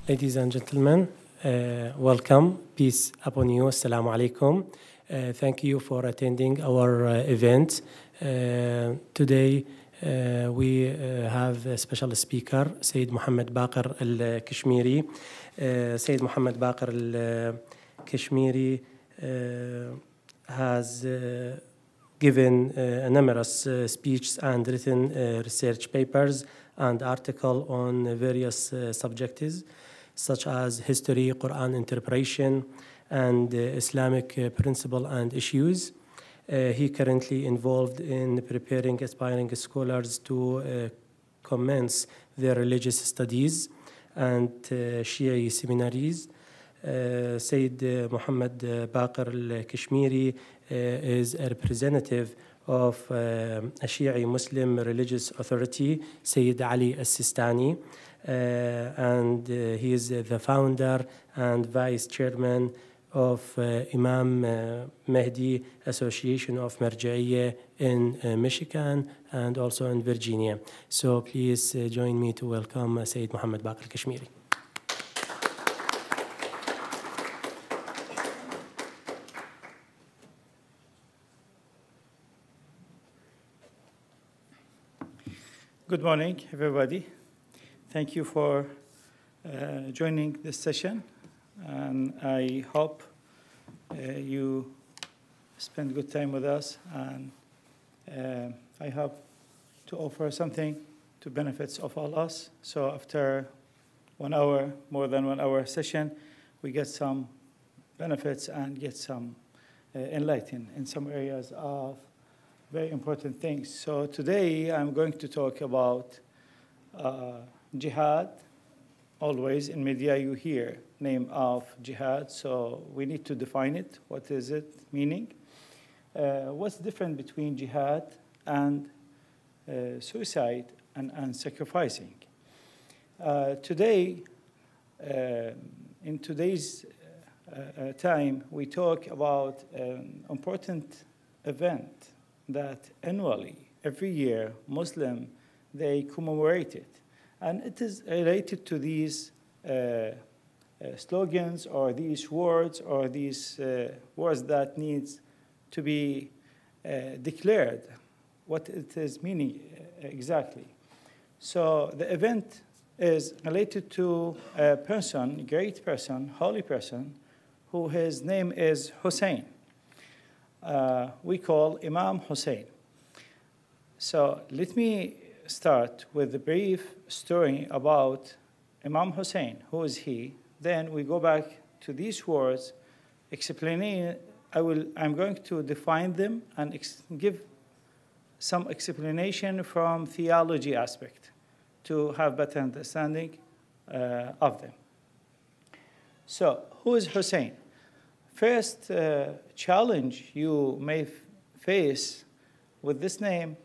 Ladies and gentlemen, welcome. Peace upon you. Assalamu alaikum. Thank you for attending our event. Today, we have a special speaker, Sayyid Mohammad Baqir al-Kashmiri. Sayyid Mohammad Baqir al-Kashmiri has given numerous speeches and written research papers and articles on various subjects, such as history, Quran interpretation, and Islamic principle and issues. He currently involved in preparing aspiring scholars to commence their religious studies and Shia seminaries. Sayyid Mohammad Baqir al-Kashmiri is a representative of a Shia Muslim religious authority, Sayyid Ali Al-Sistani, and he is the founder and vice chairman of I.M.A.M Mahdi Association of Marjaeya in Michigan and also in Virginia. So please join me to welcome Sayyid Mohammad Baqir al-Kashmiri. Good morning, everybody. Thank you for joining this session, and I hope you spend good time with us, and I hope to offer something to benefits of all us. So after 1 hour, more than 1 hour session, we get some benefits and get some enlightened in some areas of very important things. So today I'm going to talk about jihad. Always in media you hear name of jihad, so we need to define it. What is it meaning? What's different between jihad and suicide and sacrificing? Today, in today's time, we talk about an important event that annually, every year, Muslim, they commemorate it. And it is related to these slogans or these words or these words that needs to be declared, what it is meaning exactly. So the event is related to a person, a great person, holy person, who his name is Husayn. We call Imam Husayn. So let me start with a brief story about Imam Husayn. Who is he? Then we go back to these words, explaining. I'm going to define them and give some explanation from theology aspect to have better understanding of them. So who is Husayn? First challenge you may face with this name,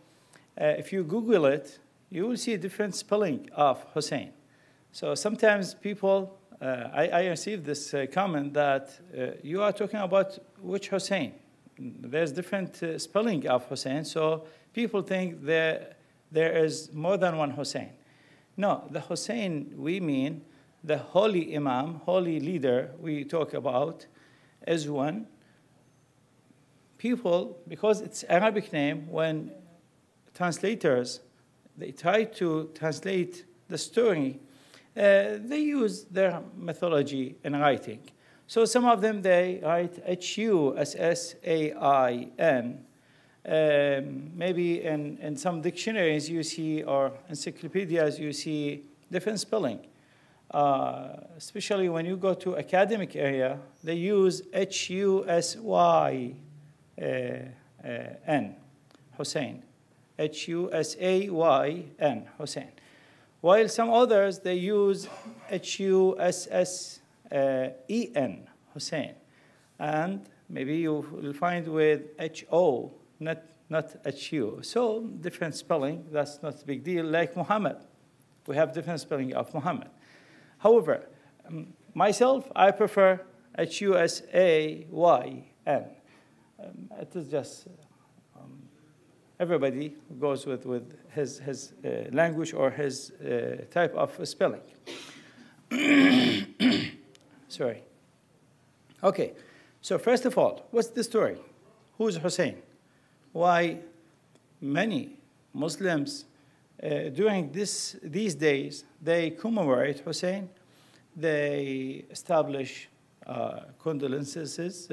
if you Google it, you will see a different spelling of Husayn. So sometimes people, I received this comment that you are talking about which Husayn? There's different spelling of Husayn, so people think there is more than one Husayn. No, the Husayn we mean, the holy Imam, holy leader we talk about, is one. People, because it's Arabic name, when translators, they try to translate the story, they use their methodology in writing. So some of them, they write H-U-S-S-A-I-N. Maybe in some dictionaries you see, or encyclopedias, you see different spelling. Especially when you go to academic area, they use H-U-S-Y-N, Husayn. H-U-S-A-Y-N, Husayn. While some others, they use H-U-S-S-E-N, Husayn. And maybe you will find with H-O, not H-U. So different spelling, that's not a big deal. Like Mohammad, we have different spelling of Mohammad. However, myself, I prefer H-U-S-A-Y-N. It is just everybody goes with his language or his type of spelling. Sorry. Okay, so first of all, what's the story? Who's Husayn? Why many Muslims during these days, they commemorate Husayn, they establish condolences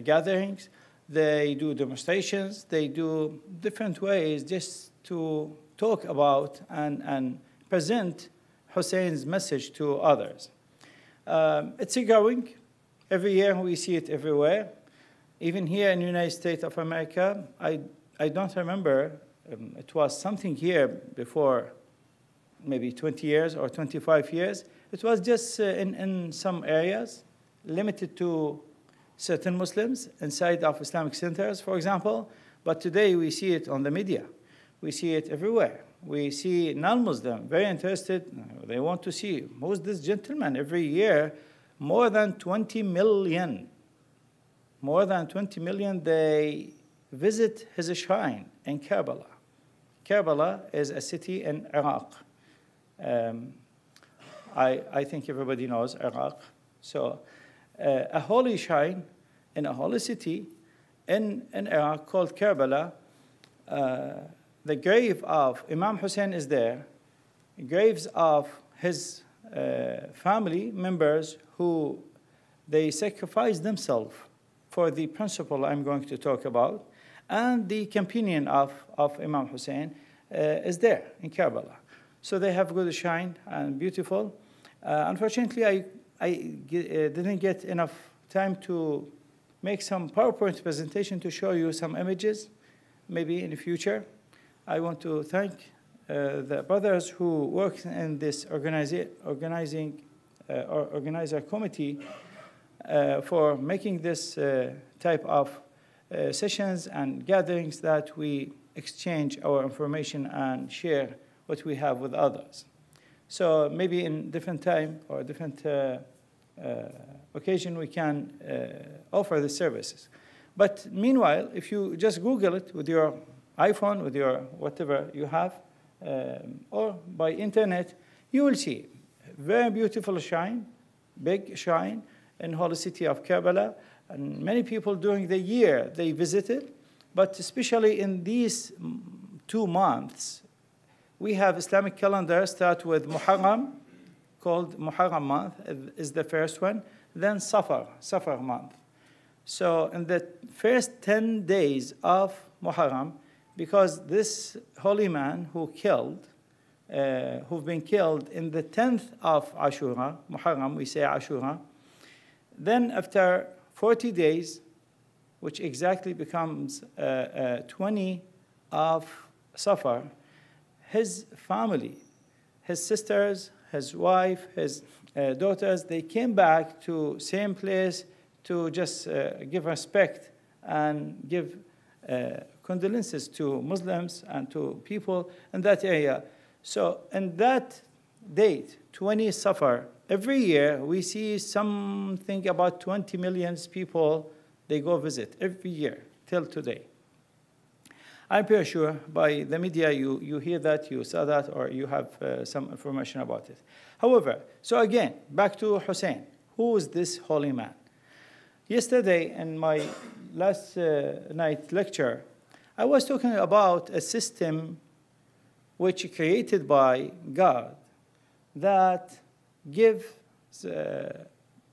gatherings, they do demonstrations, they do different ways just to talk about and present Husayn's message to others. It's growing. Every year we see it everywhere. Even here in the United States of America, I don't remember, it was something here before maybe 20 years or 25 years. It was just in some areas, limited to certain Muslims inside of Islamic centers, for example. But today we see it on the media. We see it everywhere. We see non-Muslim very interested. They want to see, who's this gentleman? Every year, more than 20 million, they visit his shrine in Karbala. Karbala is a city in Iraq. I think everybody knows Iraq. So a holy shrine in a holy city in Iraq called Karbala. The grave of Imam Husayn is there. Graves of his family members who they sacrificed themselves for the principle I'm going to talk about. And the companion of Imam Husayn is there in Karbala. So they have good shrine and beautiful. Unfortunately, I didn't get enough time to make some PowerPoint presentation to show you some images. Maybe in the future. I want to thank the brothers who work in this organizer committee for making this type of sessions and gatherings that we exchange our information and share what we have with others. So maybe in different time or different occasion we can offer the services. But meanwhile, if you just Google it with your iPhone, with your whatever you have, or by internet, you will see a very beautiful shrine, big shrine in holy city of Karbala. And many people during the year, they visit it. But especially in these 2 months, we have Islamic calendar start with Muharram, called Muharram month, is the first one. Then Safar month. So in the first 10 days of Muharram, because this holy man who've been killed in the 10th of Ashura, Muharram, we say Ashura, then after 40 days, which exactly becomes 20 of Safar, his family, his sisters, his wife, his daughters, they came back to same place to just give respect and give condolences to Muslims and to people in that area. So in that date, 20 Safar, every year we see something about 20 million people, they go visit every year till today. I'm pretty sure by the media you hear that, you saw that, or you have some information about it. However, so again, back to Husayn. Who is this holy man? Yesterday in my last night lecture, I was talking about a system which created by God that gives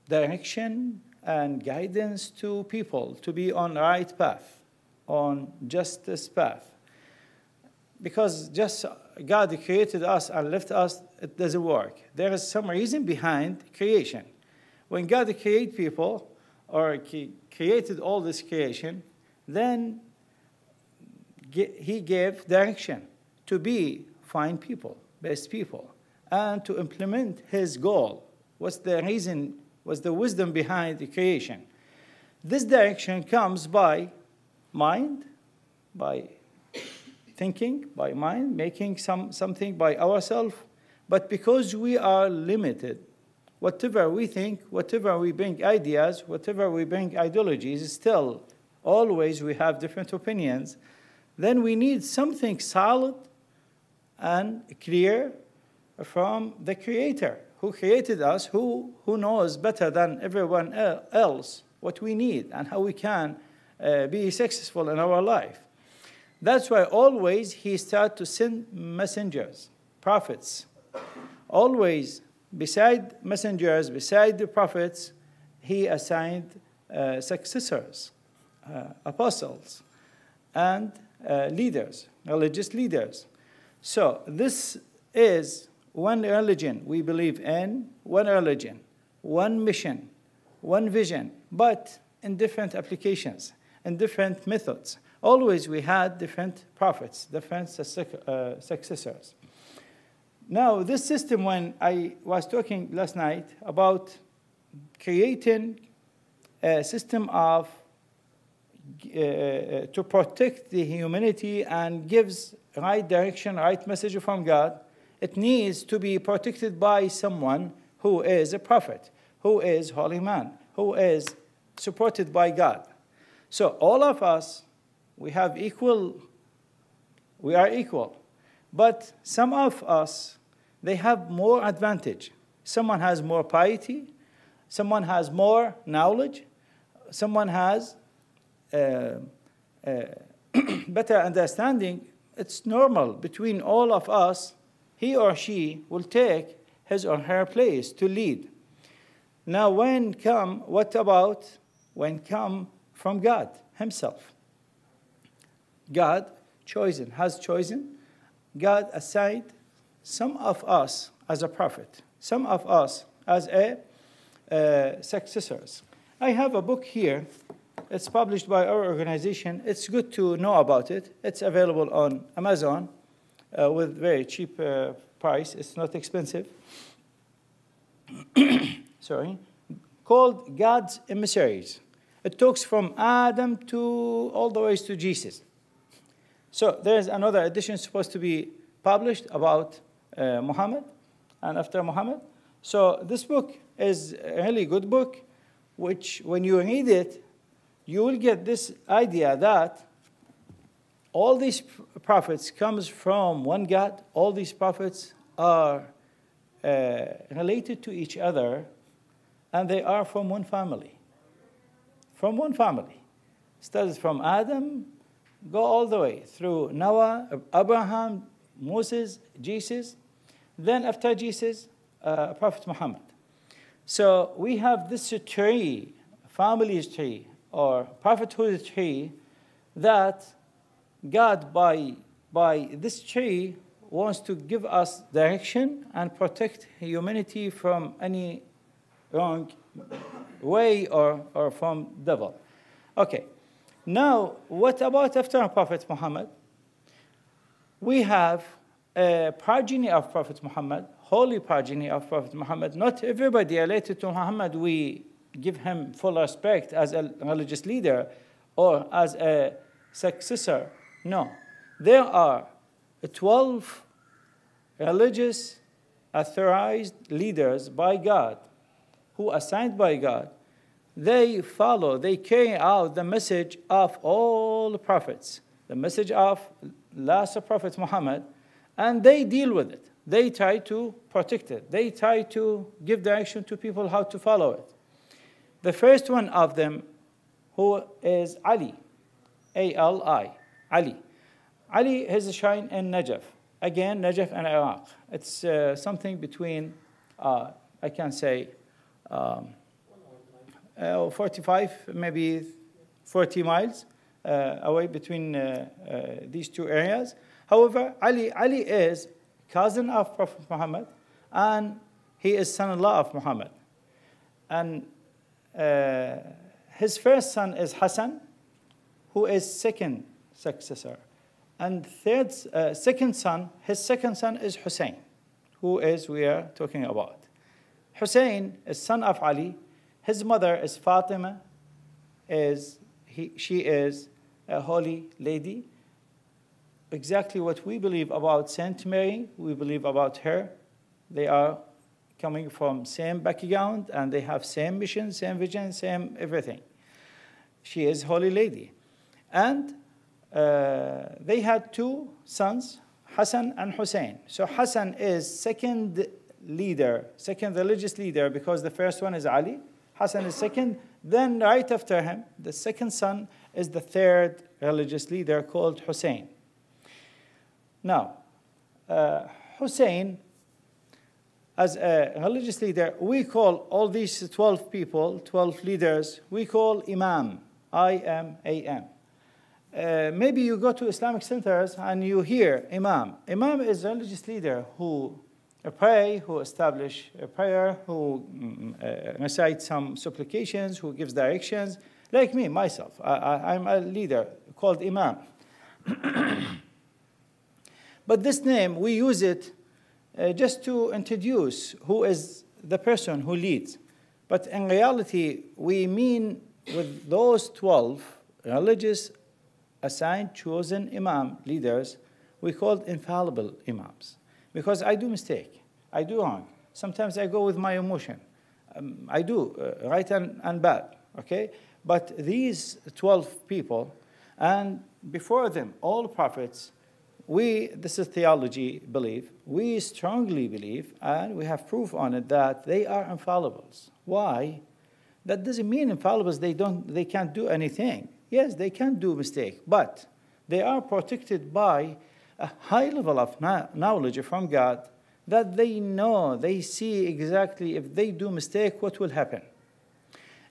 direction and guidance to people to be on the right path, on justice path. Because just God created us and left us, it doesn't work. There is some reason behind creation. When God created people, or created all this creation, then he gave direction to be fine people, best people, and to implement his goal. What's the reason, what's the wisdom behind the creation? This direction comes by mind, by thinking, by mind, making something by ourselves. But because we are limited, whatever we think, whatever we bring ideas, whatever we bring ideologies, still always we have different opinions, then we need something solid and clear from the Creator, who created us, who knows better than everyone else what we need and how we can be successful in our life. That's why always he started to send messengers, prophets. Always, beside messengers, beside the prophets, he assigned successors, apostles, and leaders, religious leaders. So this is one religion we believe in, one religion, one mission, one vision, but in different applications, in different methods. Always we had different prophets, different successors. Now, this system, when I was talking last night about creating a system of to protect the humanity and gives right direction, right message from God, it needs to be protected by someone who is a prophet, who is holy man, who is supported by God. So all of us, we are equal, but some of us, they have more advantage. Someone has more piety, someone has more knowledge, someone has better understanding. It's normal between all of us, he or she will take his or her place to lead. Now what about when come from God himself? God has chosen, God assigned some of us as a prophet, some of us as successors. I have a book here. It's published by our organization. It's good to know about it. It's available on Amazon with very cheap price. It's not expensive. Sorry. Called God's Emissaries. It talks from Adam to all the way to Jesus. So there's another edition supposed to be published about Muhammad and after Muhammad. So this book is a really good book, which when you read it, you will get this idea that all these prophets comes from one God. All these prophets are related to each other, and they are from one family. From one family. Started from Adam, go all the way through Noah, Abraham, Moses, Jesus. Then after Jesus, Prophet Muhammad. So we have this tree, family tree, or prophethood tree, that God, by this tree, wants to give us direction and protect humanity from any wrong way or from devil. Okay. Now, what about after Prophet Muhammad? We have a progeny of Prophet Muhammad, holy progeny of Prophet Muhammad. Not everybody related to Muhammad, we give him full respect as a religious leader or as a successor. No. There are 12 religious authorized leaders by God, who assigned by God. They follow, they carry out the message of all the prophets, the message of last Prophet Muhammad, and they deal with it. They try to protect it. They try to give direction to people how to follow it. The first one of them, who is Ali, A-L-I, Ali. Ali has a shrine in Najaf. Again, Najaf and Iraq. It's something between, I can say, 45, maybe 40 miles away between these two areas. However, Ali is cousin of Prophet Muhammad, and he is son-in-law of Muhammad. And his first son is Hassan, who is second successor. And second son, his second son is Husayn, who is we are talking about. Husayn is son of Ali. His mother is Fatima. She is a holy lady. Exactly what we believe about Saint Mary, we believe about her. They are coming from same background, and they have same mission, same vision, same everything. She is holy lady. And they had two sons, Hassan and Husayn. So Hassan is second leader, second religious leader, because the first one is Ali, Hassan is second. Then right after him, the second son is the third religious leader called Husayn. Now, Husayn, as a religious leader, we call all these 12 people, 12 leaders, we call Imam, I.M.A.M. Maybe you go to Islamic centers and you hear Imam. Imam is a religious leader who pray, who establish a prayer, who recite some supplications, who gives directions. Like me, myself, I'm a leader called Imam. But this name, we use it just to introduce who is the person who leads. But in reality, we mean with those 12 religious assigned, chosen Imam leaders, we call infallible Imams. Because I do mistake, I do wrong. Sometimes I go with my emotion. I do right and bad, okay? But these 12 people, and before them, all prophets, this is theology belief, we strongly believe, and we have proof on it, that they are infallibles. Why? That doesn't mean infallibles, they can't do anything. Yes, they can do mistake, but they are protected by a high level of knowledge from God, that they know, they see exactly if they do mistake, what will happen.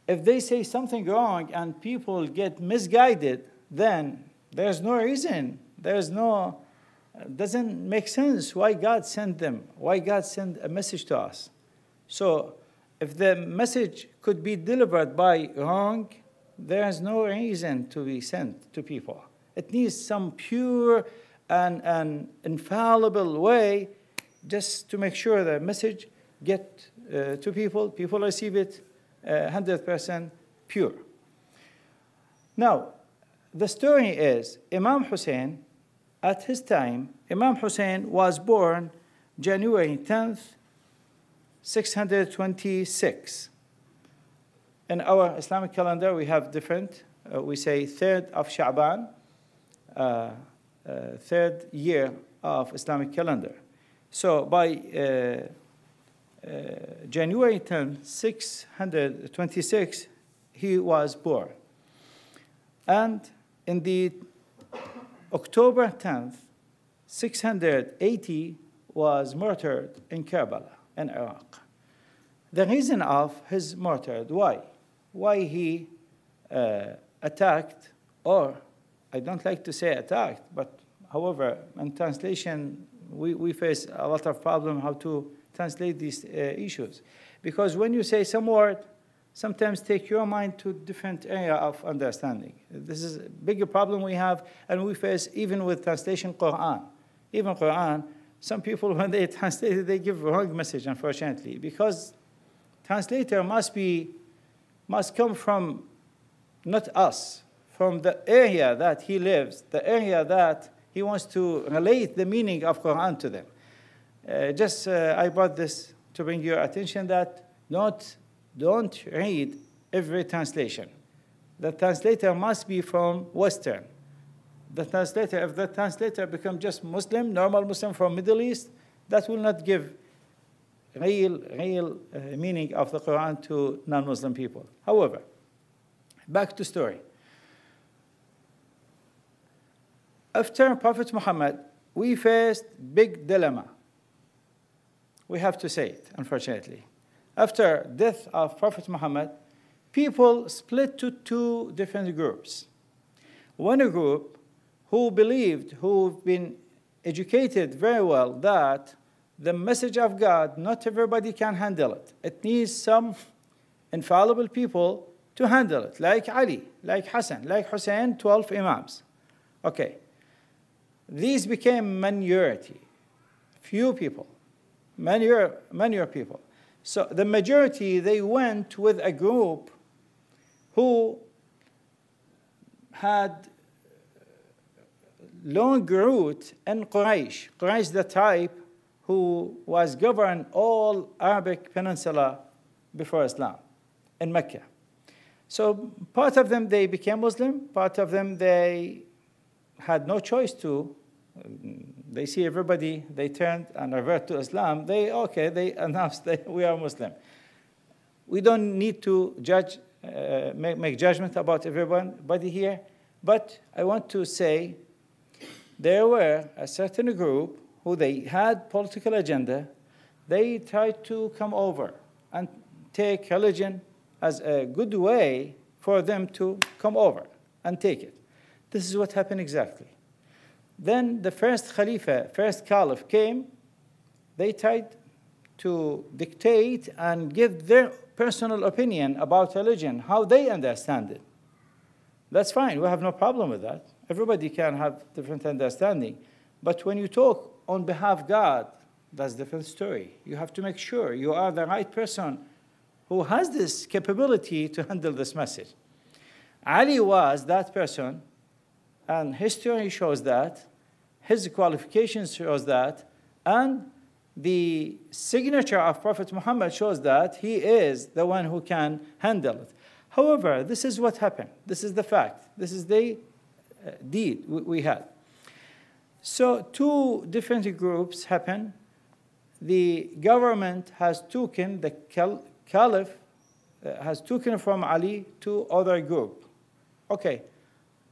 If they say something wrong and people get misguided, then there's no reason, doesn't make sense why God sent them, why God sent a message to us. So if the message could be delivered by wrong, there's no reason to be sent to people. It needs some pure and infallible way just to make sure the message get to people receive it 100% pure. Now, the story is Imam Husayn, at his time, Imam Husayn was born January 10th, 626. In our Islamic calendar, we have different, we say 3rd of Sha'ban, third year of Islamic calendar. So by January 10, 626, he was born. And in the October 10th, 680, was martyred in Karbala, in Iraq. The reason of his martyred, why he attacked, or I don't like to say attacked, but however, in translation, we face a lot of problem how to translate these issues. Because when you say some word, sometimes take your mind to different area of understanding. This is a bigger problem we have, and we face even with translation Quran. Even Quran, some people, when they translate it, they give wrong message, unfortunately, because translator must come from, not us, from the area that he lives, the area that he wants to relate the meaning of Quran to them. I brought this to bring your attention that don't read every translation. The translator must be from Western. If the translator becomes just Muslim, normal Muslim from Middle East, that will not give real meaning of the Quran to non-Muslim people. However, back to story. After Prophet Muhammad, we faced big dilemma. We have to say it, unfortunately. After death of Prophet Muhammad, people split to two different groups. One group who've been educated very well, that the message of God, not everybody can handle it. It needs some infallible people to handle it, like Ali, like Hassan, like Husayn, 12 Imams. Okay. These became minority, few people, many people. So the majority, they went with a group who had long root in Quraysh. Quraysh, the tribe who was governed all Arabic Peninsula before Islam in Mecca. So part of them, they became Muslim. Part of them, they had no choice to They see everybody, they turn and revert to Islam, they announce that we are Muslim. We don't need to judge, make judgment about everybody here, but I want to say there were a certain group who they had political agenda. They tried to come over and take religion as a good way for them to come over and take it. This is what happened exactly. Then the first Khalifa, first Caliph came. They tried to dictate and give their personal opinion about religion, how they understand it. That's fine. We have no problem with that. Everybody can have different understanding. But when you talk on behalf of God, that's a different story. You have to make sure you are the right person who has this capability to handle this message. Ali was that person, and history shows that, his qualifications shows that, and the signature of Prophet Muhammad shows that he is the one who can handle it. However, this is what happened. This is the fact. This is the deed we had. So two different groups happen. The government has taken, the Caliph has taken from Ali to other group. Okay,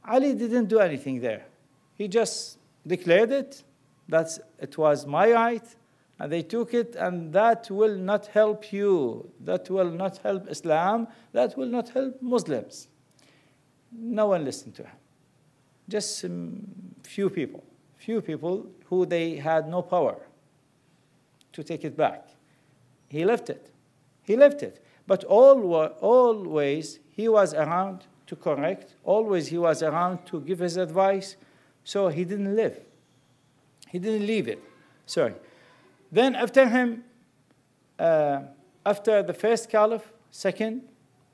Ali didn't do anything there. He just declared it, that it was my right, and they took it, and that will not help you. That will not help Islam. That will not help Muslims. No one listened to him. Just few people who they had no power to take it back. He left it. He left it. But always he was around to correct. Always he was around to give his advice. So he didn't leave. He didn't leave it. Sorry. Then after him, after the first Caliph, second,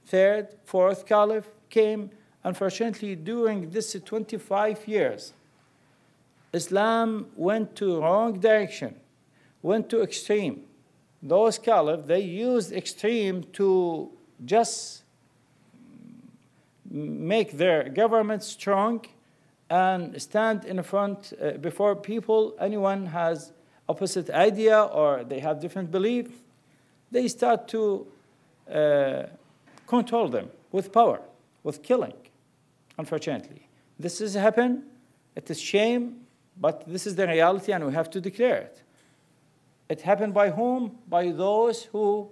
third, fourth Caliph came. Unfortunately, during this 25 years, Islam went to wrong direction, went to extreme. Those caliphs, they used extreme to just make their government strong and stand in front before people. Anyone has opposite idea or they have different belief, they start to control them with power, with killing, unfortunately. This has happened. It is shame, but this is the reality and we have to declare it. It happened by whom? By those who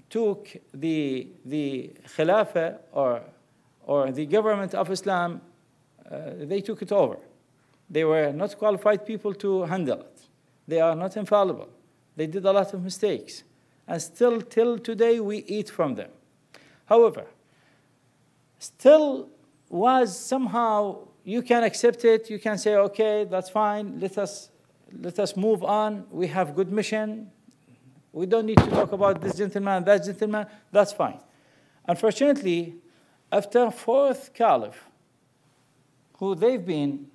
took the Khilafah or the government of Islam, they took it over. They were not qualified people to handle it. They are not infallible. They did a lot of mistakes. And still, till today, we eat from them. However, still was somehow, you can accept it. You can say, okay, that's fine. Let us move on. We have good mission. We don't need to talk about this gentleman, that gentleman. That's fine. Unfortunately, after fourth Caliph, who they've been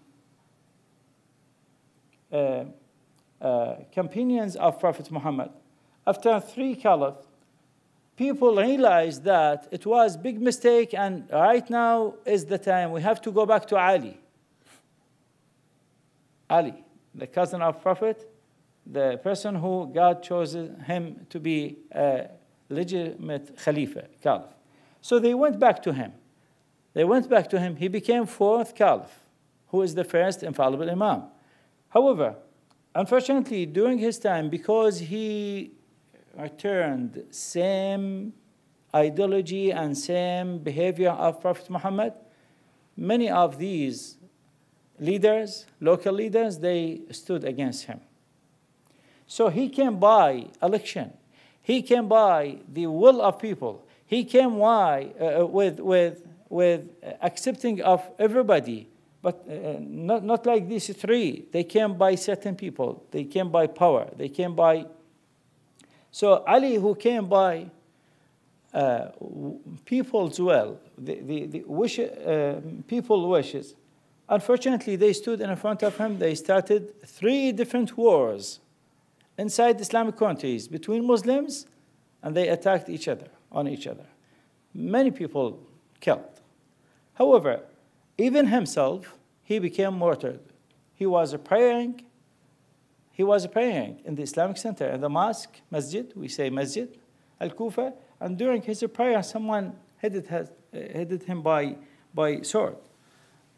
companions of Prophet Muhammad, after three Caliphs, people realized that it was a big mistake and right now is the time. We have to go back to Ali. Ali, the cousin of Prophet, the person who God chose him to be a legitimate Khalifa, Caliph. So they went back to him. They went back to him. He became fourth Caliph, who is the first infallible Imam. However, unfortunately, during his time, because he returned same ideology and same behavior of Prophet Muhammad, many of these leaders, local leaders, they stood against him. So he came by election. He came by the will of people. He came with accepting of everybody, but not like these three. They came by certain people. They came by power. They came by. So Ali, who came by people's will, the wish, people wishes, unfortunately, they stood in front of him. They started 3 different wars inside Islamic countries between Muslims, and they attacked each other, on each other. Many people killed. However, even himself, he became martyred. He was praying in the Islamic center, in the mosque, masjid, we say masjid, al-Kufa, and during his prayer, someone headed him by sword,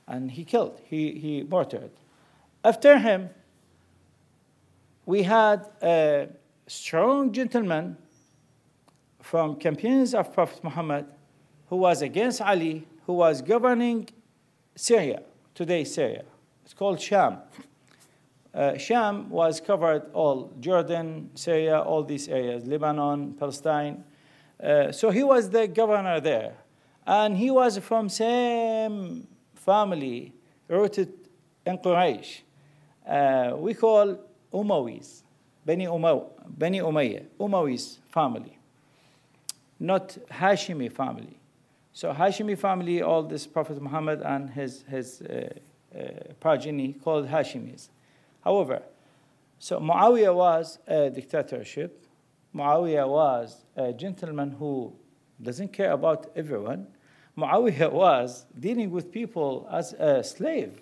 and he killed, he martyred. After him, we had a strong gentleman from campaigns of Prophet Muhammad who was against Ali, who was governing Syria, today's Syria. It's called Sham. Sham was covered all Jordan, Syria, all these areas, Lebanon, Palestine. So he was the governor there. And he was from same family rooted in Quraysh. We call Umayyas, Bani Umayyah, Umayyas family, not Hashimi family. So Hashimi family, all this Prophet Muhammad and his progeny called Hashimis. However, so Muawiyah was a dictatorship. Muawiyah was a gentleman who doesn't care about everyone. Muawiyah was dealing with people as a slave,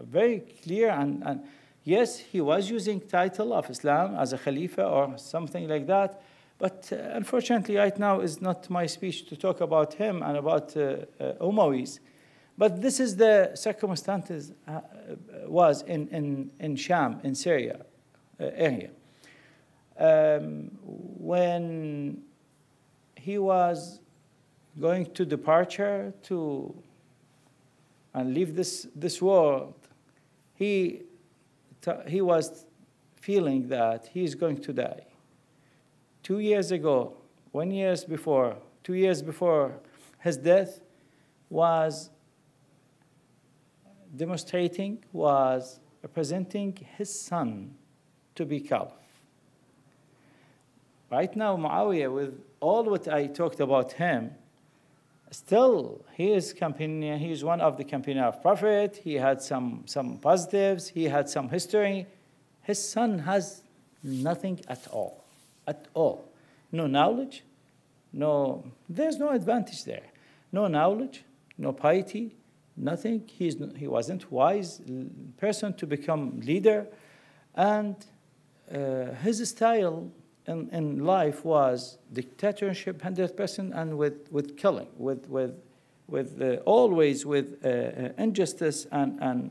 very clear. And yes, he was using title of Islam as a Khalifa or something like that. But unfortunately, right now is not my speech to talk about him and about Umayyads. But this is the circumstances was in Sham, in Syria area. When he was going to departure and leave this world, he was feeling that he is going to die. 2 years ago, 1 year before, 2 years before his death, was demonstrating, was representing his son to be caliph. Right now, Muawiyah, with all what I talked about him, still he is campaigning. He is one of the campaigners of Prophet. He had some positives. He had some history. His son has nothing at all. At all. No knowledge, there's no advantage there. No knowledge, no piety, nothing. He wasn't wise person to become leader. And his style in life was dictatorship 100% and with killing, always with injustice and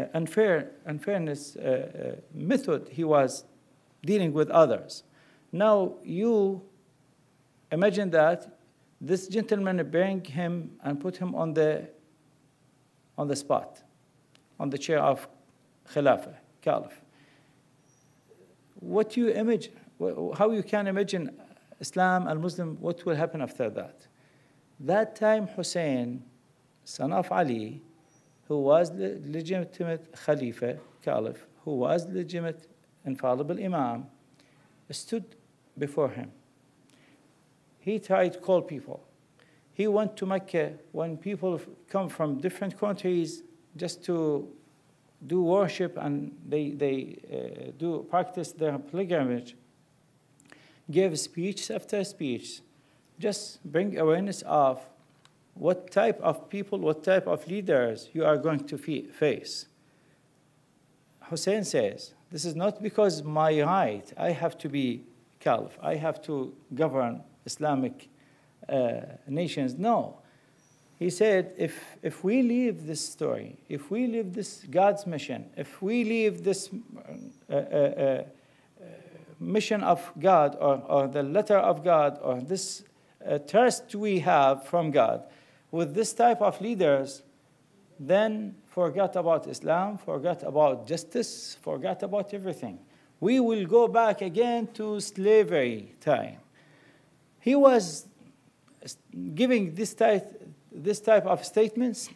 unfairness method he was dealing with others. Now you imagine that this gentleman bring him and put him on the spot, on the chair of Khilafah, Caliph. What you imagine, how you can imagine Islam and Muslim, what will happen after that? That time Husayn, son of Ali, who was the legitimate Khalifa, Caliph, who was legitimate infallible Imam, stood before him. He tried to call people. He went to Mecca when people come from different countries just to do worship and they do practice their pilgrimage. Gave speech after speech, just bring awareness of what type of people, what type of leaders you are going to face. Husayn says, this is not because my right, I have to be caliph, I have to govern Islamic nations. No. He said, if we leave this story, if we leave this God's mission, if we leave this mission of God or the letter of God or this trust we have from God with this type of leaders, then forget about Islam, forget about justice, forget about everything. We will go back again to slavery time. He was giving this type of statements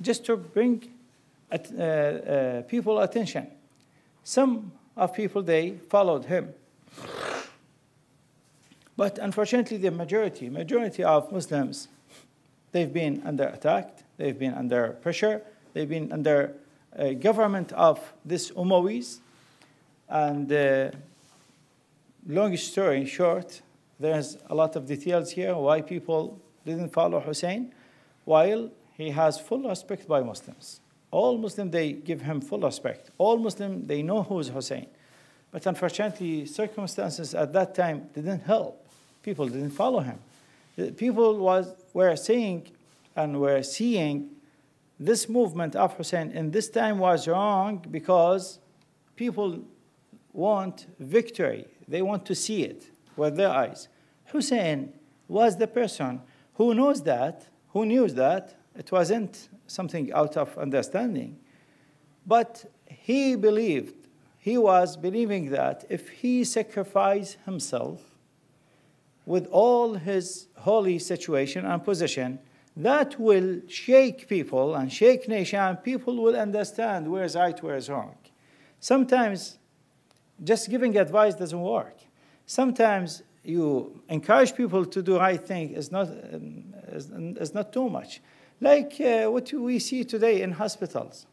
just to bring people attention. Some of people, they followed him. But unfortunately, the majority of Muslims, they've been under attack, they've been under pressure, they've been under government of this Umayyads. And long story short, there's a lot of details here why people didn't follow Husayn, while he has full respect by Muslims. All Muslims, they give him full respect. All Muslims, they know who is Husayn. But unfortunately, circumstances at that time didn't help. People didn't follow him. People were saying and were seeing this movement of Husayn in this time was wrong because people want victory. They want to see it with their eyes. Husayn was the person who knew that it wasn't something out of understanding, but he was believing that if he sacrificed himself with all his holy situation and position, that will shake people and shake nation, and people will understand where is right, where is wrong. Sometimes just giving advice doesn't work. Sometimes you encourage people to do right thing is not too much. Like what we see today in hospitals.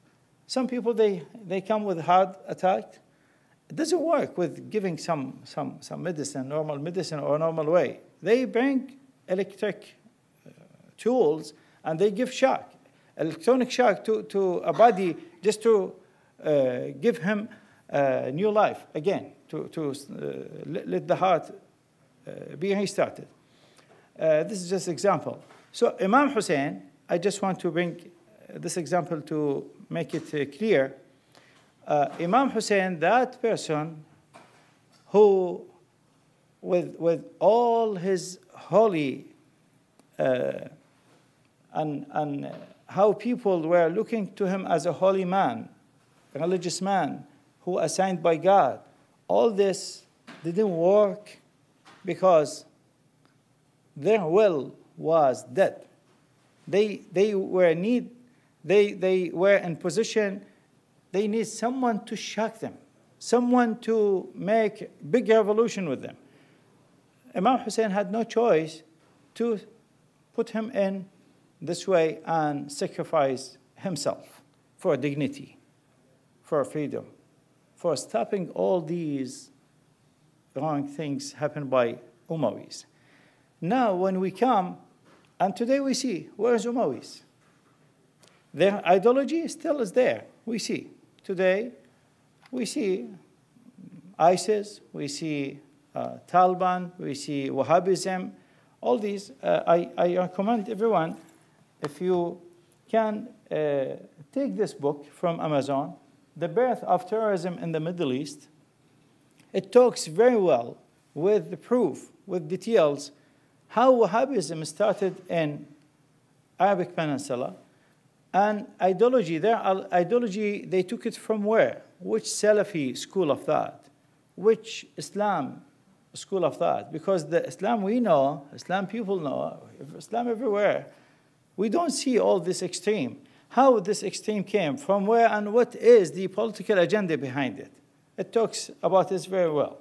Some people, they come with heart attack. It doesn't work with giving some medicine, normal medicine or normal way. They bring electric tools and they give shock, electronic shock to a body just to give him new life again, to let the heart be restarted. This is just example. So Imam Husayn, I just want to bring this example to make it clear. Imam Husayn, that person who, with all his holy and how people were looking to him as a holy man, a religious man who assigned by God, all this didn't work because their will was dead. They were in position. They need someone to shock them, someone to make big revolution with them. Imam Husayn had no choice to put him in this way and sacrifice himself for dignity, for freedom, for stopping all these wrong things happen by Umayyas. Now, when we come, and today we see, where's Umayyas? Their ideology still is there. We see. Today, we see ISIS, we see Taliban, we see Wahhabism, all these. I recommend everyone, if you can take this book from Amazon, The Birth of Terrorism in the Middle East. It talks very well with the proof, with details, how Wahhabism started in Arabic Peninsula, and ideology, their ideology, they took it from where? Which Salafi school of thought? Which Islam school of thought? Because the Islam we know, Islam people know, Islam everywhere, we don't see all this extreme. How this extreme came, from where, and what is the political agenda behind it? It talks about this very well.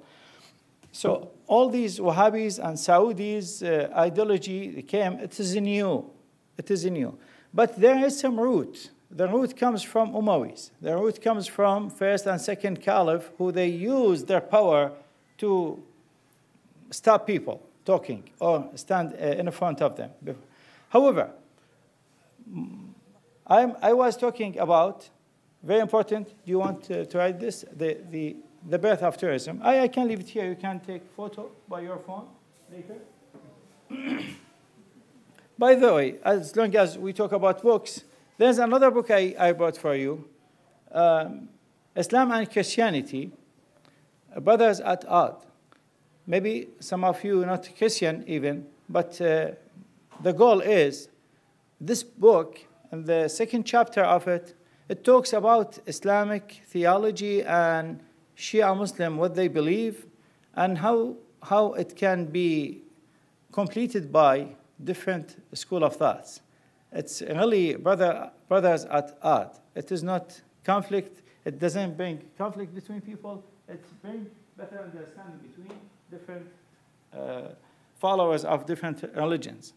So all these Wahhabis and Saudis ideology came, it is new. It is new. But there is some root. The root comes from Umayyads. The root comes from first and second caliph, who they used their power to stop people talking or stand in front of them. However, I was talking about, very important, do you want to write this? The birth of terrorism. I can leave it here. You can take photo by your phone later. By the way, as long as we talk about books, there's another book I brought for you, Islam and Christianity, Brothers at Odds. Maybe some of you are not Christian even, but the goal is, this book, and the second chapter of it, it talks about Islamic theology and Shia Muslim, what they believe, and how it can be completed by different school of thoughts. It's really brothers at odds. It is not conflict. It doesn't bring conflict between people. It brings better understanding between different followers of different religions.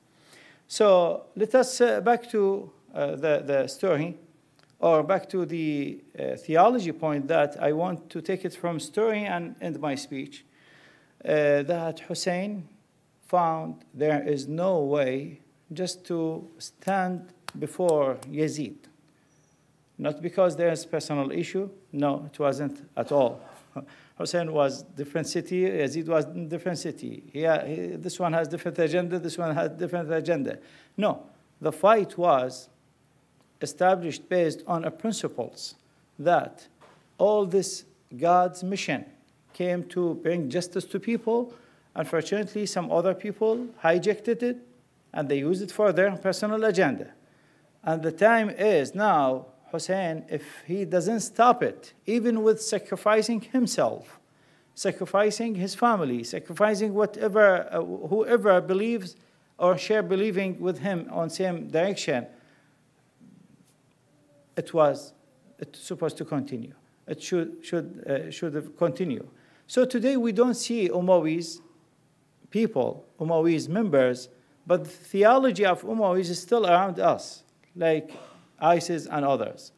So let us back to the story, or back to the theology point that I want to take it from story and end my speech, that Husayn found there is no way just to stand before Yazid. Not because there's personal issue. No, it wasn't at all. Husayn was different city, Yazid was different city. This one has different agenda, this one has different agenda. No, the fight was established based on a principles that all this God's mission came to bring justice to people. Unfortunately, some other people hijacked it and they used it for their personal agenda. And the time is now, Husayn, if he doesn't stop it, even with sacrificing himself, sacrificing his family, sacrificing whoever believes or share believing with him on same direction, it's supposed to continue. It should continue. So today we don't see Umayyad people, Umayyad members, but the theology of Umayyad is still around us, like ISIS and others.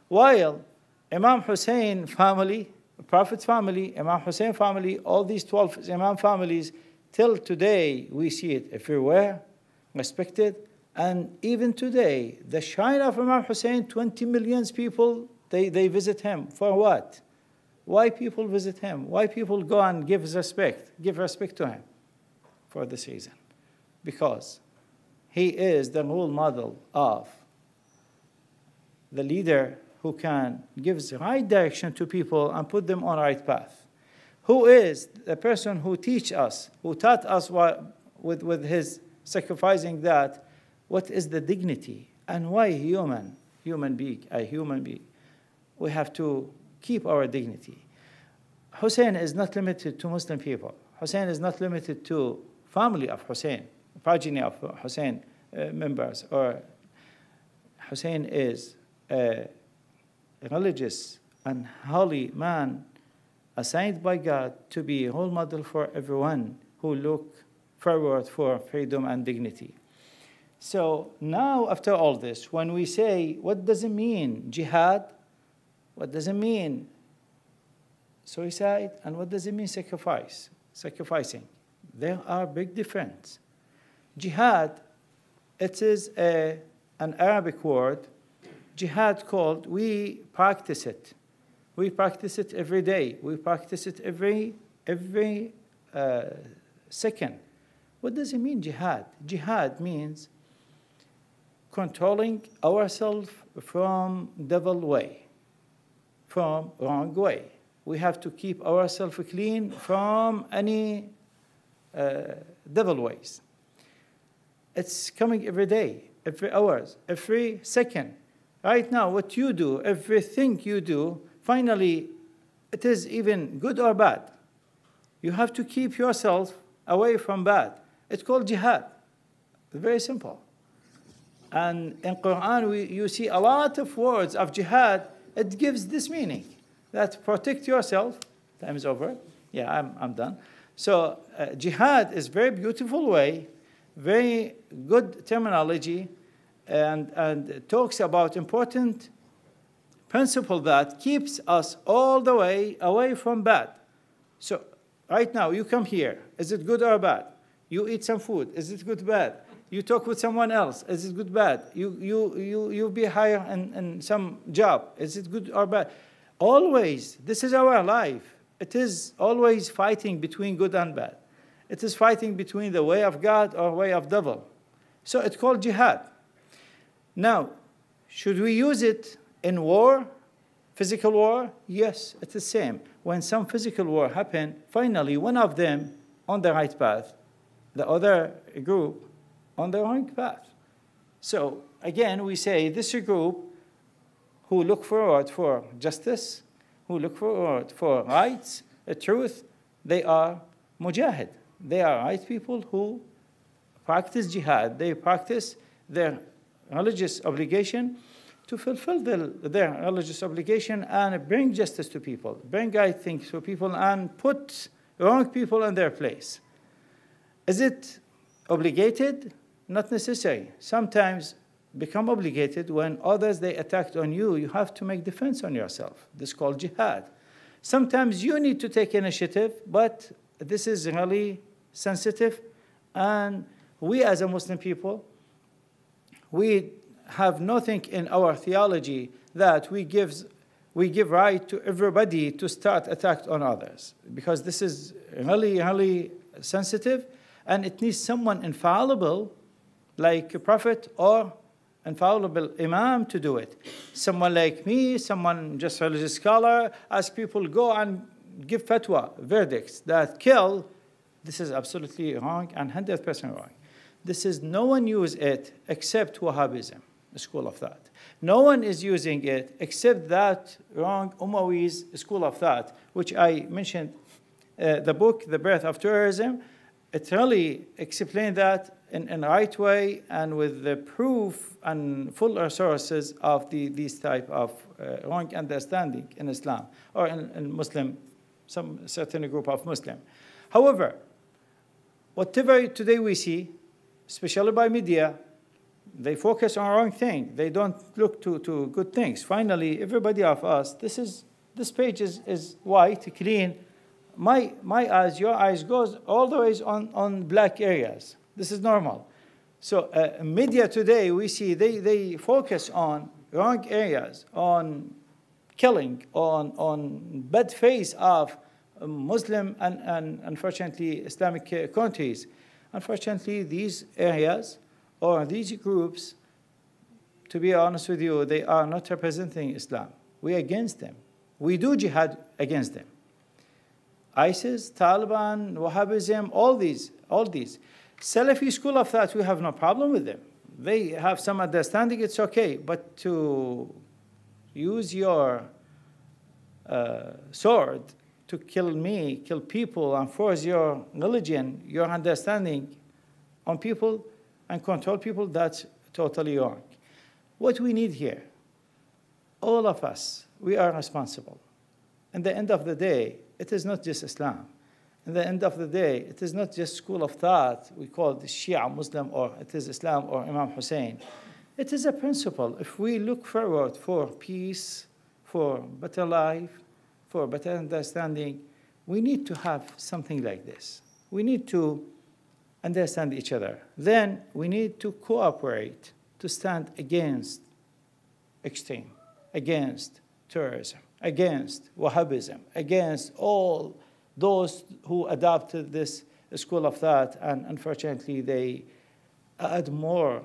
While Imam Husayn family, Prophet's family, Imam Husayn family, all these 12 Imam families, till today we see it everywhere, respected. And even today, the shrine of Imam Husayn, 20 million people, they visit him. For what? Why people visit him? Why people go and give respect to him? For this reason. Because he is the role model of the leader who can give the right direction to people and put them on the right path. Who is the person who taught us with his sacrificing that, what is the dignity and why a human being. We have to keep our dignity. Husayn is not limited to Muslim people. Husayn is not limited to family of Husayn, progeny of Husayn members. Or Husayn is a religious and holy man assigned by God to be a role model for everyone who look forward for freedom and dignity. So now, after all this, when we say, what does it mean jihad? What does it mean suicide? And what does it mean sacrificing? There are big differences. Jihad, it is an Arabic word. Jihad called, we practice it. We practice it every day. We practice it every second. What does it mean, jihad? Jihad means controlling ourselves from devil way, from wrong way. We have to keep ourselves clean from any devil ways. It's coming every day, every hour, every second. Right now, what you do, everything you do, finally, it is even good or bad. You have to keep yourself away from bad. It's called jihad. Very simple. And in Quran, you see a lot of words of jihad. It gives this meaning, that protect yourself. Time is over. Yeah, I'm done. So jihad is very beautiful way, very good terminology, and talks about important principle that keeps us all the way away from bad. So right now, you come here. Is it good or bad? You eat some food. Is it good or bad? You talk with someone else. Is it good or bad? You be hired in some job. Is it good or bad? Always, this is our life. It is always fighting between good and bad. It is fighting between the way of God or way of devil. So it's called jihad. Now, should we use it in war, physical war? Yes, it's the same. When some physical war happens, finally one of them on the right path, the other group on the wrong path. So again, we say this group who look forward for justice, who look forward for rights, the truth, they are mujahid. They are right people who practice jihad. They practice their religious obligation to fulfill their religious obligation and bring justice to people, bring right things to people, and put wrong people in their place. Is it obligated? Not necessary. Sometimes become obligated when others, they attacked on you. You have to make defense on yourself. This is called jihad. Sometimes you need to take initiative, but this is really sensitive. And we as a Muslim people, we have nothing in our theology that we give right to everybody to start attack on others, because this is really, really sensitive, and it needs someone infallible like a prophet or infallible Imam to do it. Someone like me, someone just religious scholar, as people go and give fatwa, verdicts that kill, this is absolutely wrong and 100% wrong. This is, no one use it except Wahhabism, the school of thought. No one is using it except that wrong Umayyad school of thought, which I mentioned, the book, The Birth of Terrorism. It really explained that in a right way and with the proof and full sources of these type of wrong understanding in Islam or in Muslim, some certain group of Muslim. However, whatever today we see, especially by media, they focus on wrong thing. They don't look to good things. Finally, everybody of us, this page is white, clean. My eyes, your eyes goes all the way on black areas. This is normal. So media today, we see they focus on wrong areas, on killing, on bad face of Muslim and unfortunately Islamic countries. Unfortunately, these areas or these groups, to be honest with you, they are not representing Islam. We're against them. We do jihad against them. ISIS, Taliban, Wahhabism, all these. Salafi school of thought, we have no problem with them. They have some understanding, it's okay. But to use your sword to kill me, kill people, and force your religion, your understanding on people and control people, that's totally wrong. What we need here, all of us, we are responsible. At the end of the day, it is not just Islam. At the end of the day, it is not just school of thought, we call it Shia Muslim, or it is Islam or Imam Husayn. It is a principle. If we look forward for peace, for better life, for better understanding, we need to have something like this. We need to understand each other. Then we need to cooperate to stand against extreme, against terrorism, against Wahhabism, against all those who adopted this school of thought, and unfortunately they add more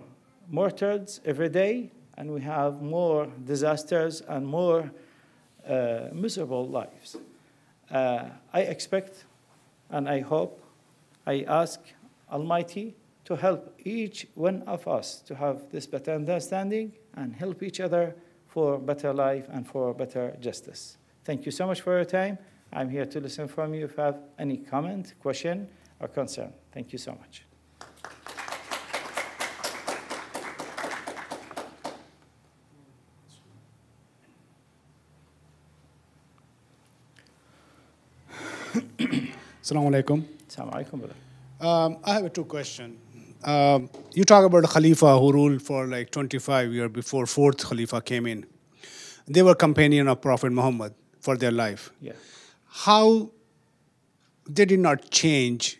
martyrs every day, and we have more disasters and more miserable lives. I expect and I hope, I ask Almighty to help each one of us to have this better understanding and help each other for better life and for better justice. Thank you so much for your time. I'm here to listen from you if you have any comment, question, or concern. Thank you so much. Assalamu alaikum. Assalamu alaikum, brother. I have two questions. You talk about the Khalifa who ruled for like 25 years before fourth Khalifa came in. They were companion of Prophet Muhammad for their life. Yeah. How they did not change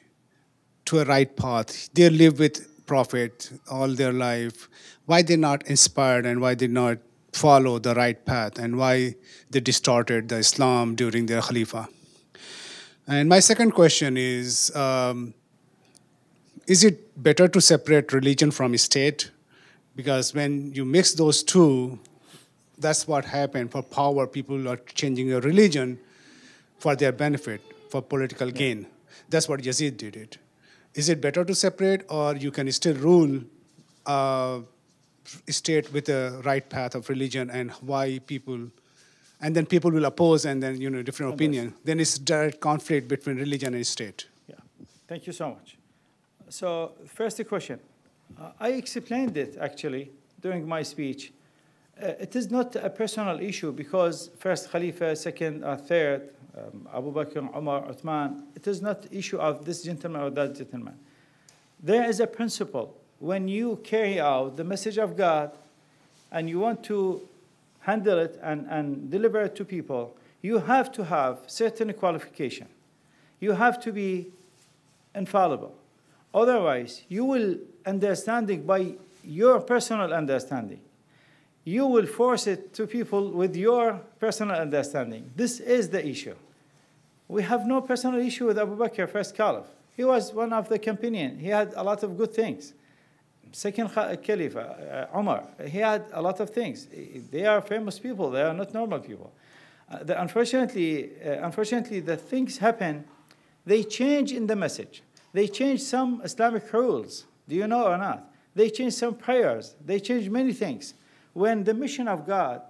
to a right path? They lived with Prophet all their life. Why they not inspired and why they not follow the right path, and why they distorted the Islam during their Khalifa? And my second question is it better to separate religion from state? Because when you mix those two, that's what happened. For power, people are changing their religion for their benefit, for political gain. That's what Yazid did it. Is it better to separate, or you can still rule state with the right path of religion, and why people, and then people will oppose, and then, different opinion. Then it's direct conflict between religion and state. Yeah, thank you so much. So first question, I explained it actually during my speech. It is not a personal issue, because first Khalifa, second or third, Abu Bakr, Umar, Uthman, it is not issue of this gentleman or that gentleman. There is a principle. When you carry out the message of God and you want to handle it and deliver it to people, you have to have certain qualification. You have to be infallible. Otherwise, you will understanding by your personal understanding. you will force it to people with your personal understanding. This is the issue. We have no personal issue with Abu Bakr, first caliph. He was one of the companions. He had a lot of good things. Second caliph, Umar, he had a lot of things. They are famous people. They are not normal people. Unfortunately, the things happen. They change in the message. They change some Islamic rules. Do you know or not? They change some prayers. They change many things. When the mission of God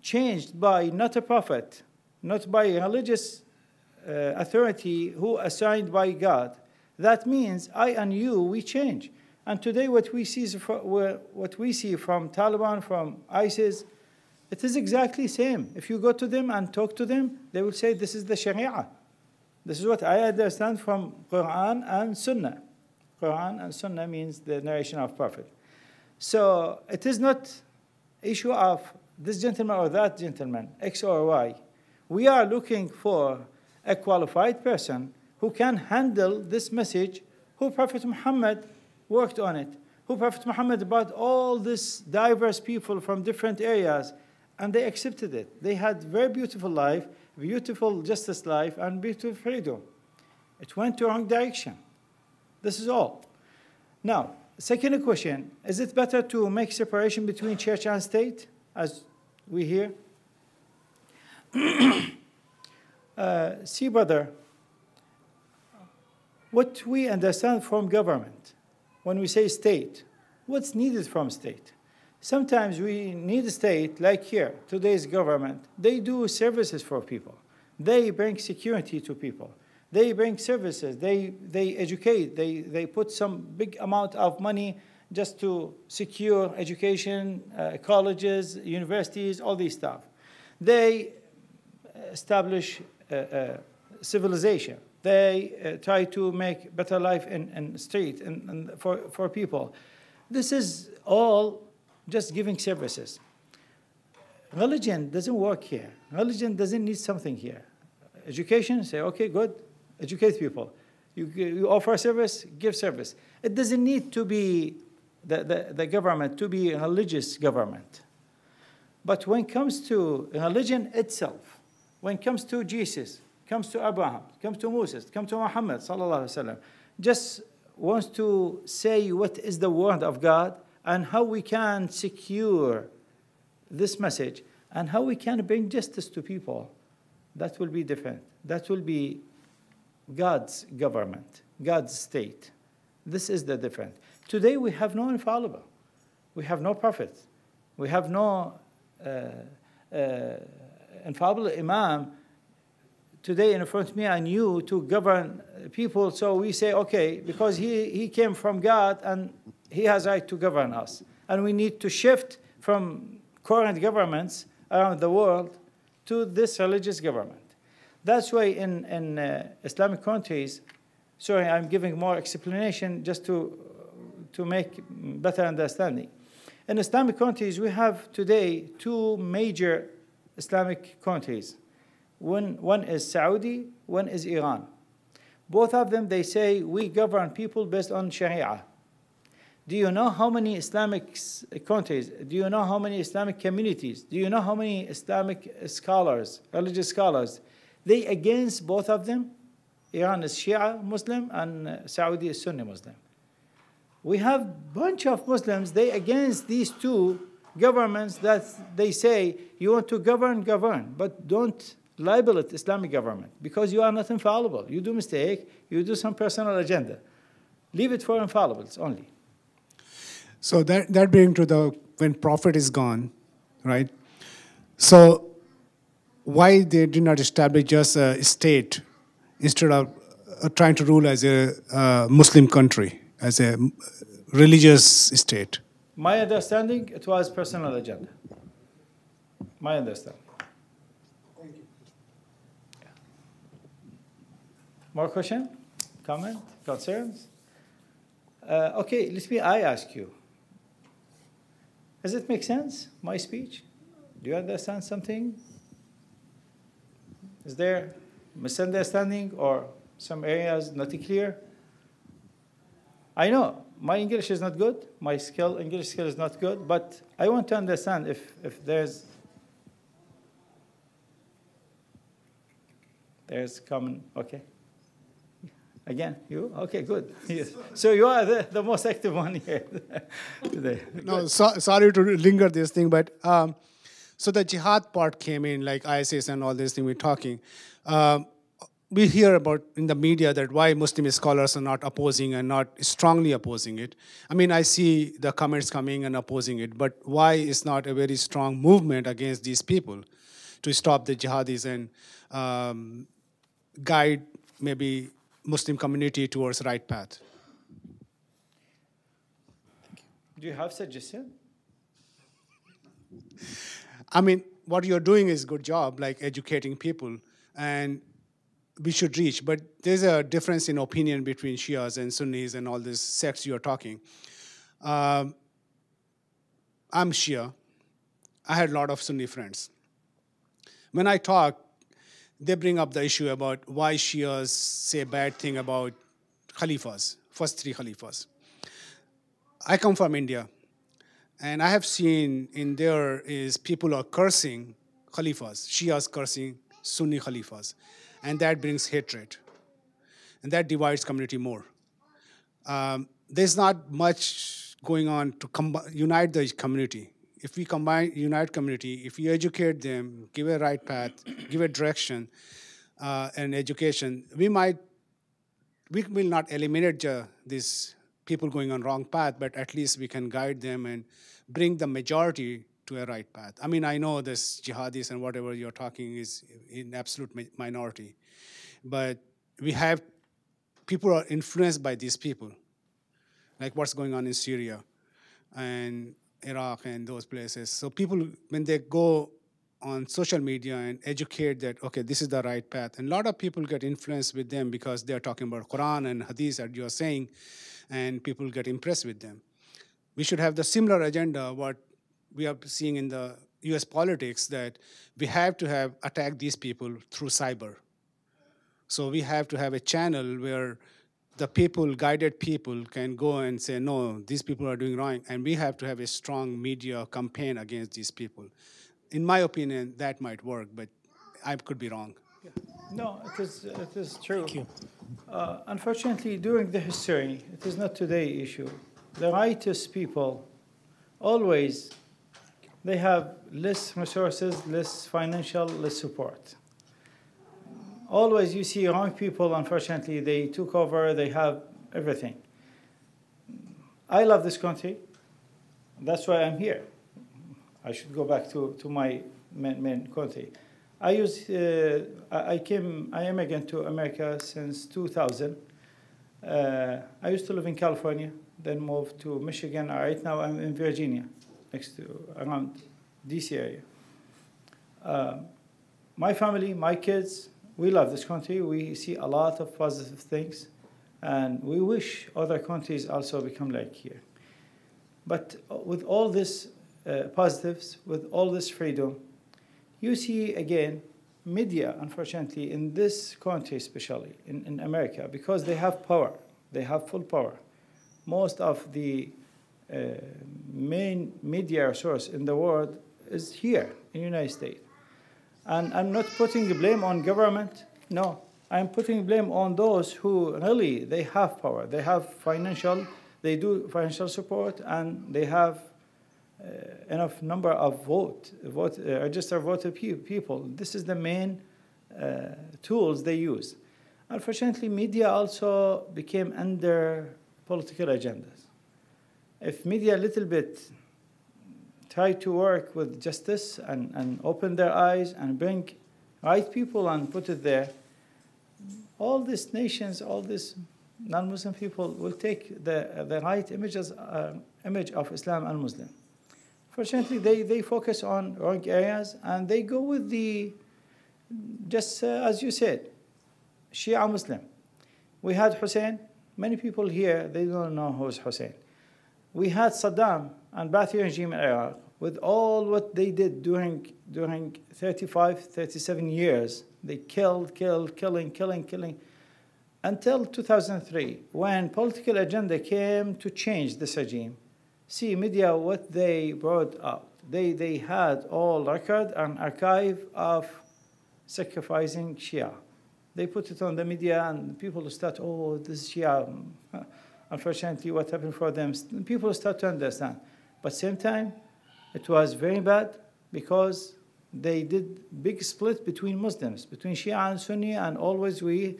changed by not a prophet, not by a religious authority who assigned by God, that means I and you, we change. And today what we see from Taliban, from ISIS, it is exactly the same. If you go to them and talk to them, they will say this is the Sharia. This is what I understand from Quran and Sunnah. Quran and Sunnah means the narration of Prophet. So it is not issue of this gentleman or that gentleman, X or Y. We are looking for a qualified person who can handle this message, who Prophet Muhammad worked on it, who Prophet Muhammad brought all these diverse people from different areas, and they accepted it. They had very beautiful life, beautiful justice life, and beautiful freedom. It went to the wrong direction. This is all. Now, second question, is it better to make separation between church and state, as we hear? See, brother, what we understand from government, when we say state, what's needed from state? Sometimes we need a state, like here, today's government, they do services for people. They bring security to people. They bring services, they educate, they put some big amount of money just to secure education, colleges, universities, all these stuff. They establish civilization. They try to make better life in street and for people. This is all just giving services. Religion doesn't work here. Religion doesn't need something here. Education, say, okay, good, educate people. You offer service, give service. It doesn't need to be the government to be a religious government. But when it comes to religion itself, when it comes to Jesus, comes to Abraham, comes to Moses, comes to Muhammad, sallallahu alaihi wasallam, just wants to say what is the word of God and how we can secure this message and how we can bring justice to people, that will be different. That will be God's government, God's state. This is the difference. Today we have no infallible. We have no prophet. We have no infallible Imam today in front of me and you to govern people. So we say, okay, because he came from God and he has right to govern us. And we need to shift from current governments around the world to this religious government. That's why in Islamic countries, sorry, I'm giving more explanation just to make better understanding. In Islamic countries, we have today two major Islamic countries. One is Saudi, one is Iran. Both of them, they say, we govern people based on Sharia. Do you know how many Islamic countries? Do you know how many Islamic communities? Do you know how many Islamic scholars, religious scholars? They against both of them. Iran is Shia Muslim and Saudi is Sunni Muslim. We have a bunch of Muslims, they against these two governments that they say, you want to govern, but don't label it Islamic government because you are not infallible. You do mistake, you do some personal agenda. Leave it for infallibles only. So that brings to when Prophet is gone, right? So why they did not establish just a state instead of trying to rule as a Muslim country, as a religious state? My understanding, it was personal agenda. My understanding. Thank you. Yeah. More question, comment, concerns? Okay, I ask you. Does it make sense, my speech? Do you understand something? Is there misunderstanding or some areas not clear? I know my English is not good. My English skill is not good. But I want to understand if there's common, okay. Again, you? Okay, good. Yes. So you are the most active one here today. No, sorry to linger this thing, but so the jihad part came in, like ISIS and all this thing we're talking. We hear about in the media that why Muslim scholars are not opposing and not strongly opposing it. I mean, I see the comments coming and opposing it, but why is not a very strong movement against these people to stop the jihadis and guide maybe Muslim community towards right path? Do you have suggestion? I mean, what you're doing is a good job, like educating people, and we should reach. But there's a difference in opinion between Shias and Sunnis and all these sects you're talking. I'm Shia. I had a lot of Sunni friends. When I talk, they bring up the issue about why Shias say bad thing about Khalifas, first 3 Khalifas. I come from India, and I have seen in there is people are cursing Khalifas, Shias cursing Sunni Khalifas, and that brings hatred, and that divides community more. There's not much going on to unite the community. If we unite community, if we educate them, give a right path, give a direction and education, we will not eliminate these people going on wrong path, but at least we can guide them and bring the majority to a right path. I mean, I know this jihadis and whatever you're talking is in absolute minority, but people are influenced by these people, like what's going on in Syria and Iraq and those places. So people, when they go on social media and educate that, okay, this is the right path, and a lot of people get influenced with them because they're talking about Quran and Hadith that you're saying, and people get impressed with them. We should have the similar agenda, what we are seeing in the US politics, that we have to attack these people through cyber. So we have to have a channel where the people, guided people, can go and say, no, these people are doing wrong, and we have to have a strong media campaign against these people. In my opinion, that might work, but I could be wrong. Yeah. No, it is true. Thank you. Unfortunately, during the history, it is not today issue. The righteous people, always, they have less resources, less financial, less support. Always you see wrong people, unfortunately, they took over, they have everything. I love this country. That's why I'm here. I should go back to my main country. I immigrated to America since 2000. I used to live in California, then moved to Michigan. Right now I'm in Virginia, around DC area. My family, my kids, we love this country. We see a lot of positive things, and we wish other countries also become like here. But with all this positives, with all this freedom, you see again media, unfortunately, in this country especially, in America, because they have power, they have full power. Most of the main media source in the world is here in the United States. And I'm not putting the blame on government, no. I'm putting blame on those who really, they have power, they have financial, they do financial support, and they have enough number of registered voter people. This is the main tools they use. Unfortunately, media also became under political agendas. If media a little bit try to work with justice and open their eyes and bring right people and put it there, all these nations, all these non-Muslim people will take the right image of Islam and Muslim. Fortunately, they focus on wrong areas, and they go with the, just as you said, Shia Muslim. We had Husayn. Many people here, they don't know who's Husayn. We had Saddam and Baqir regime in Iraq with all what they did during 35, 37 years. They killing. until 2003, when political agenda came to change this regime. See, media, what they brought out. They had all record and archive of sacrificing Shia. They put it on the media, and people start, oh, this is Shia. Unfortunately, what happened for them, people start to understand. But same time, it was very bad because they did big split between Muslims, between Shia and Sunni, and always we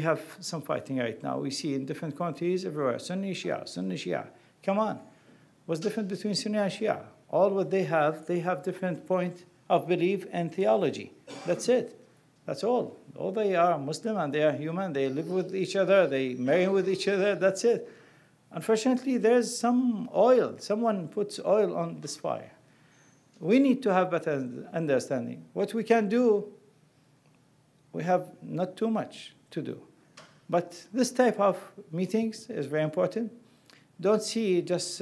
have some fighting right now. We see in different countries everywhere, Sunni, Shia. Come on. What's different between Sunni and Shia? All what they have different point of belief and theology. That's it. That's all. All they are Muslim and they are human. They live with each other. They marry with each other. That's it. Unfortunately, there's some oil. Someone puts oil on this fire. We need to have better understanding. What we can do, we have not too much to do. But this type of meetings is very important. Don't see just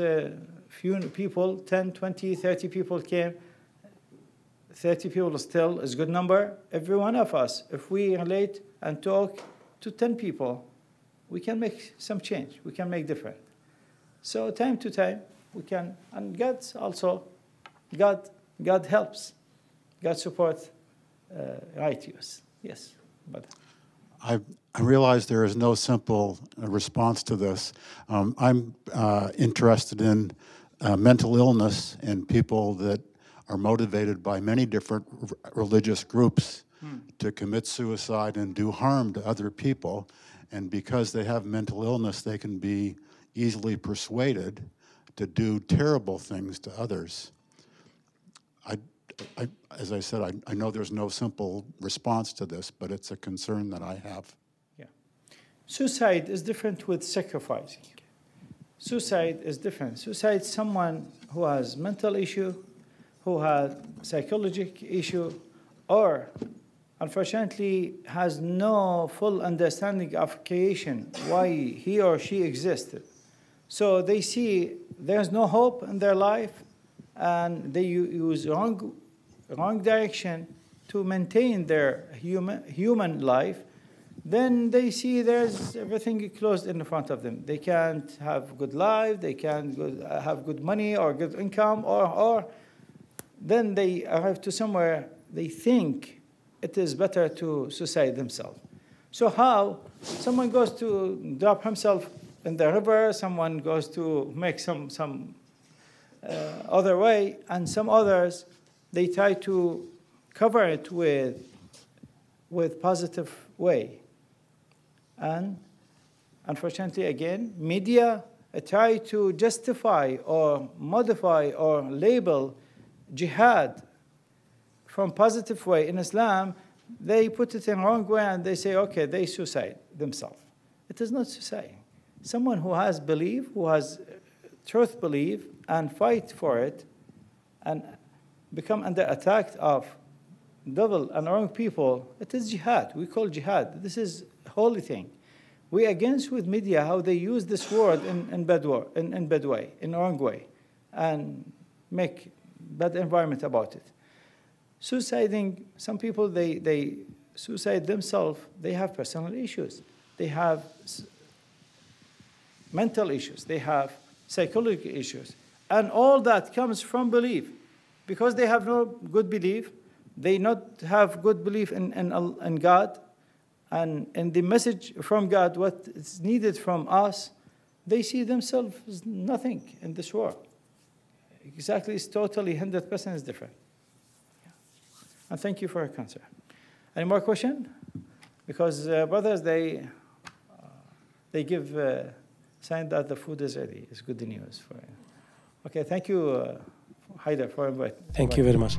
few people, 10, 20, 30 people came. 30 people still is a good number. Every one of us, if we relate and talk to 10 people, we can make some change. We can make different. So time to time, we can, and God also, God helps. God supports right use. Yes, but I realize there is no simple response to this. I'm interested in mental illness and people that are motivated by many different religious groups to commit suicide and do harm to other people. And because they have mental illness, they can be easily persuaded to do terrible things to others. As I said, I know there's no simple response to this, but it's a concern that I have. Yeah. Suicide is different with sacrificing. Suicide is different. Suicide is someone who has mental issue, who has psychological issue, or unfortunately has no full understanding of creation, why he or she existed. So they see there's no hope in their life, and they use wrong direction to maintain their human life. Then they see there's everything closed in front of them. They can't have good life, they can't have good money or good income, or then they arrive to somewhere they think it is better to suicide themselves. So how? Someone goes to drop himself in the river, someone goes to make some other way, and some others, they try to cover it with positive way. And unfortunately, again, media try to justify or modify or label jihad from positive way. In Islam, they put it in wrong way and they say, okay, they suicide themselves. It is not suicide. Someone who has belief, who has truth belief, and fight for it, and become under attack of devil and wrong people, it is jihad. We call jihad. This is a holy thing. We against with media how they use this word in bad way, in wrong way, and make bad environment about it. Suiciding, some people, they suicide themselves. They have personal issues. They have mental issues. They have psychological issues. And all that comes from belief. Because they have no good belief, they not have good belief in God, and in the message from God, what is needed from us, they see themselves as nothing in this world. Exactly, it's totally 100% is different. Yeah. And thank you for your concern. Any more question? Because brothers, they give sign that the food is ready. It's good news for you. Okay, thank you, Haider, for inviting. Thank you very much.